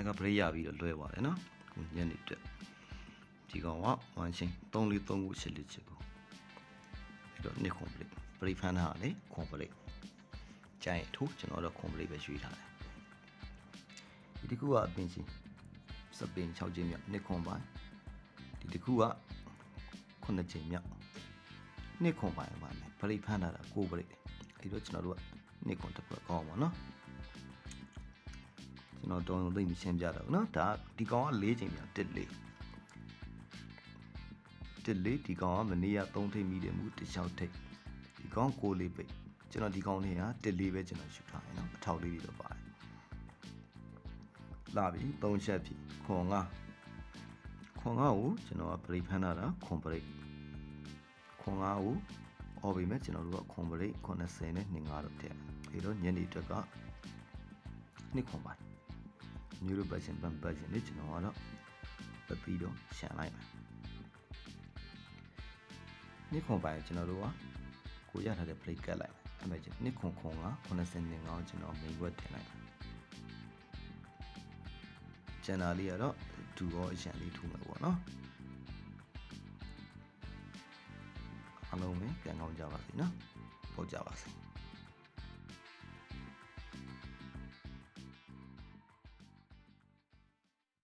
ကပရိယာပြီးတော့လွဲပါတယ်နော်ညနေတက်ဒီကောင်ကဝမ်ချင်း343ခု8လေးချစ်ကိုအဲ့တော့နှစ်ခွန်ပလိပရိဖန်ထားလေခွန်ပလိကျန်ထိုးကျွန်တော်တော့ခွန်ပလိပဲရွေးထားတယ်ဒီတစ်ခုကအပင်ချင်းစပင်6ချင်းမြောက်နှစ်ခွန်ပိုင်းဒီတစ်ခုက9ချင်းမြောက်နှစ်ခွန်ပိုင်းပါမယ်ပရိဖန်ထားတာ9ပလိအဲ့တော့ကျွန်တော်တို့ကနှစ်ခွန်တစ်ခွက်ကောင်းပါနော်ကျွန်တော်တောင်းသိမ့်ပြီးရှင်းပြတော့နော်ဒါဒီကောင်က4ချိန်မြောက်1 4ဒီကောင်ကမနေ့က3ထိပ်မိတယ်မူ16ထိပ်ဒီကောင်6လေးပိတ်ကျွန်တော်ဒီကောင်လေးဟာ1 4ပဲကျွန်တော်ယူထားတယ်နော်အထောက်လေးတွေတော့ပါတယ်လာပြီ3ချက်ပြီခွန်9ကိုကျွန်တော်ကပရိဖန်ထားတာခွန်ပရိခွန်9ကိုအော်ပြီမဲ့ကျွန်တော်တို့ကခွန်ပရိ80နဲ့25တော့ထည့်ပြီးတော့ညနေအတွက်ကနှစ်ခွန်ပိုင်းမျိုးလိုပတ်ရှင်ပန်ပတ်ရှင်လေးကျွန်တော်ကတော့ပတ်ပြီးတော့ရှန်လိုက်မယ်နှစ်ခွန်ပိုင်းကျွန်တော်တို့ကကိုရထားတဲ့ plate ကတ်လိုက်အဲ့မဲ့နှစ်ခွန်က85ကိုကျွန်တော် main word ထည့်လိုက်ကျန်တာလေးကတော့ဒူရောအရန်လေးထူမယ်ပေါ့နော်အားလုံးပဲပြန်ကောင်းကြပါစေနော်ပို့ကြပါစေ